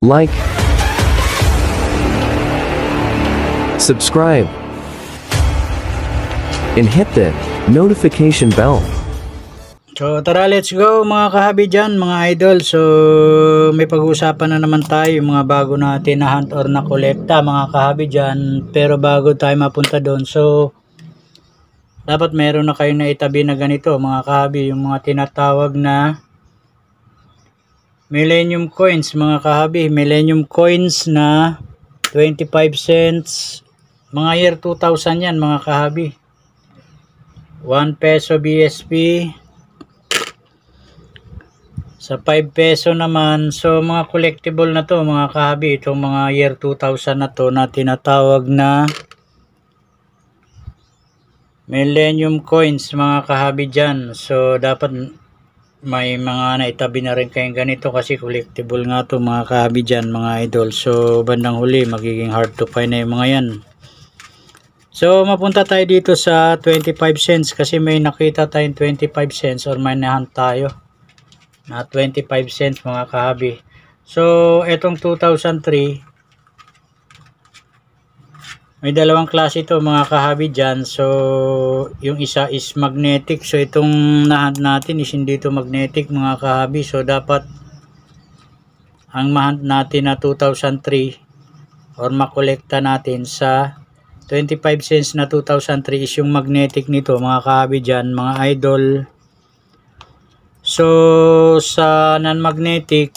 like, subscribe, and hit the notification bell. So tara, let's go mga kahabi dyan, mga idol. So may pag-uusapan na naman tayo, mga bago natin na hunt or na kolekta mga kahabi dyan. Pero bago tayo mapunta doon, so dapat meron na kayong naitabi na ganito mga kahabi, yung mga tinatawag na Millennium Coins mga kahabi. Millennium Coins na 25 cents, mga year 2000 yan mga kahabi. 1 peso BSP, sa 5 peso naman. So mga collectible na to mga kahabi, itong mga year 2000 na to na tinatawag na Millennium Coins mga kahabi dyan. So dapat may mga naitabi na rin kayong ganito kasi collectible nga to mga kahabi dyan mga idol. So bandang huli magiging hard to find na yung mga yan. So mapunta tayo dito sa 25 cents kasi may nakita tayong 25 cents or may nahunt tayo na 25 cents mga kahabi. So etong 2003, may dalawang klase ito mga kahabi dyan. So yung isa is magnetic, so itong nahunt natin is hindi ito magnetic mga kahabi. So dapat ang mahunt natin na 2003 or makolekta natin sa 25 cents na 2003 is yung magnetic nito mga kahabi dyan mga idol. So sa non-magnetic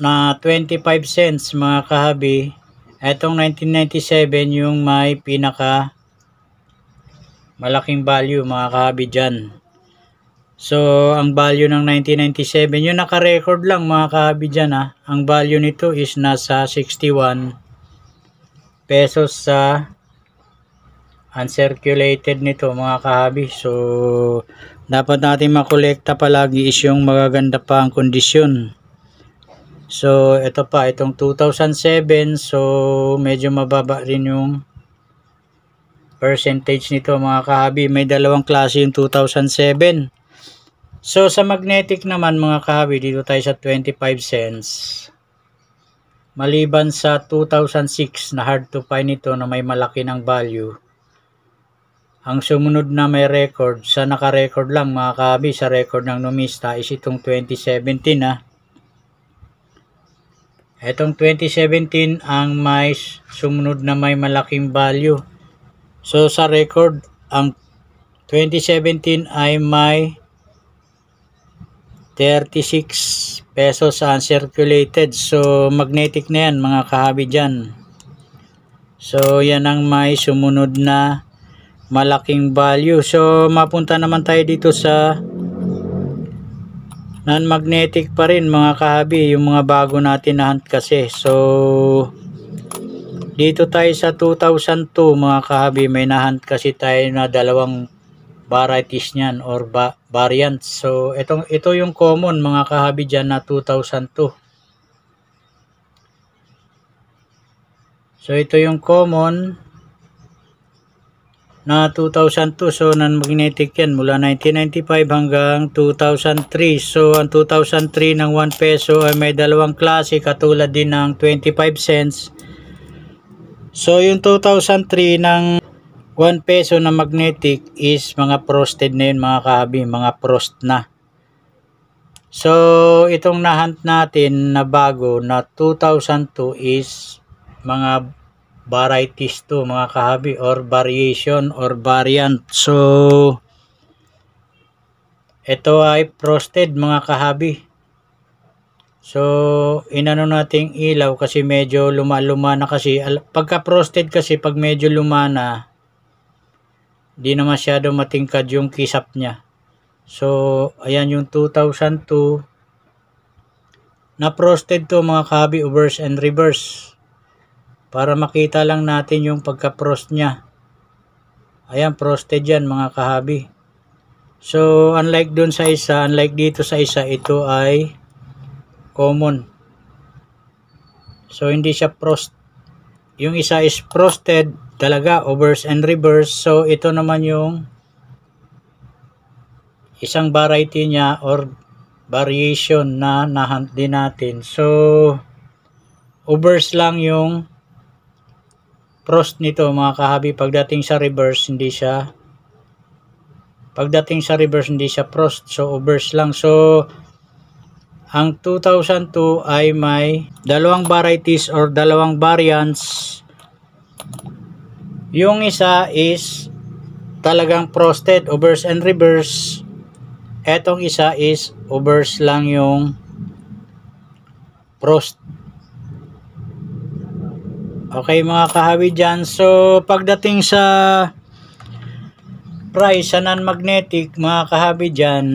na 25 cents mga kahabi, etong 1997 yung may pinaka malaking value mga kahabi dyan. So ang value ng 1997, yung naka-record lang mga kahabi dyan ha, ang value nito is nasa 61 pesos sa uncirculated nito mga kahabi. So dapat natin makolekta palagi is yung magaganda pa ang kondisyon. So ito pa, itong 2007, so medyo mababa rin yung percentage nito mga kahabi. May dalawang klase yung 2007. So sa magnetic naman mga kahabi, dito tayo sa 25 cents. Maliban sa 2006 na hard to find ito na may malaki ng value, ang sumunod na may record, sa naka-record lang mga kahabi, sa record ng numista is itong 2017 na. Itong 2017 ang may sumunod na may malaking value. So sa record, ang 2017 ay may 36 pesos sa uncirculated. So magnetic na yan mga kahabi dyan. So yan ang may sumunod na malaking value. So mapunta naman tayo dito sa non-magnetic pa rin mga kahabi, yung mga bago natin na hunt kasi. So dito tayo sa 2002 mga kahabi, may na-hunt kasi tayo na dalawang varieties niyan or variants. So ito yung common mga kahabi dyan na 2002. So ito yung common na 2002. So non-magnetic yan mula 1995 hanggang 2003. So ang 2003 ng 1 peso ay may dalawang klase katulad din ng 25 cents. So yung 2003 ng 1 peso na magnetic is mga frosted na yun mga kahabi, mga frost na. So itong nahunt natin na bago na 2002 is mga varieties to mga kahabi or variation or variant. So ito ay frosted mga kahabi. So inano nating ilaw kasi medyo luma-luma na kasi. Pagka frosted kasi pag medyo luma na, di na masyado matingkad yung kisap niya. So ayan yung 2002 na frosted to mga kahabi, obverse and reverse, para makita lang natin yung pagka-frost niya. Ayan, frosted yan mga kahabi. So unlike dun sa isa, unlike dito sa isa, ito ay common. So hindi siya frost. Yung isa is frosted talaga, obverse and reverse. So ito naman yung isang variety niya or variation na nahunt din natin. So, obverse lang yung frost nito mga kahabi. Pagdating sa reverse, hindi siya frost. So, obverse lang. So, ang 2002 ay may dalawang varieties or dalawang variants. Yung isa is talagang frosted, obverse and reverse. Etong isa is obverse lang yung frost. Okay mga kahabi dyan. So pagdating sa price sa non-magnetic mga kahabi dyan,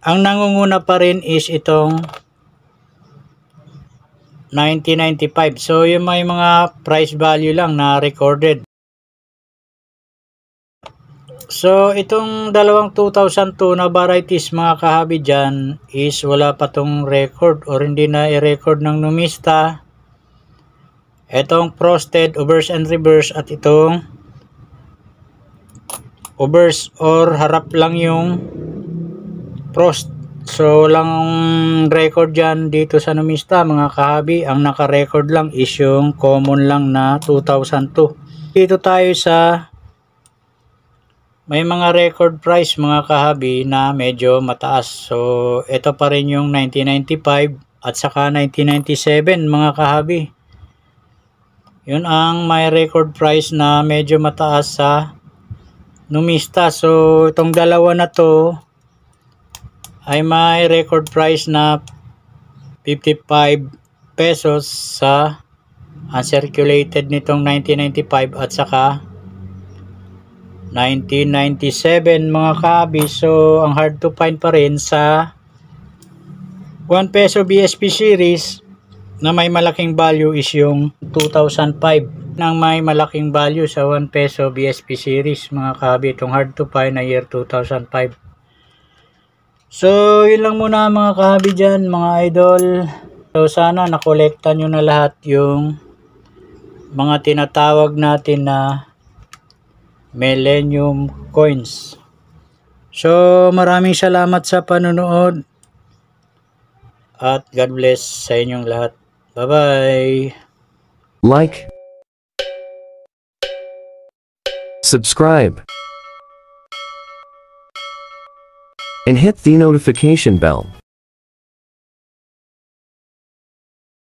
ang nangunguna pa rin is itong 1995. So yung may mga price value lang na recorded. So, itong dalawang 2002 na varieties mga kahabi dyan is wala pa tong record or hindi na i-record ng numista. Itong frosted, obverse and reverse at itong obverse or harap lang yung frost. So, walang record dyan dito sa numista mga kahabi. Ang naka-record lang is yung common lang na 2002. Dito tayo sa may mga record price mga kahabi na medyo mataas. So, ito pa rin yung 1995 at saka 1997 mga kahabi. Yun ang may record price na medyo mataas sa numista. So, itong dalawa na to ay may record price na 55 pesos sa uncirculated nitong 1995 at saka 1997 mga kahabi. So ang hard to find pa rin sa 1 peso BSP series na may malaking value is yung 2005 nang may malaking value sa 1 peso BSP series mga kahabi. Itong hard to find na year 2005. So yun lang muna mga kahabi dyan mga idol. So sana nakolekta nyo na lahat yung mga tinatawag natin na Millennium Coins. So maraming salamat sa panonood at God bless sa inyong lahat. Bye bye. Like, subscribe, and hit the notification bell.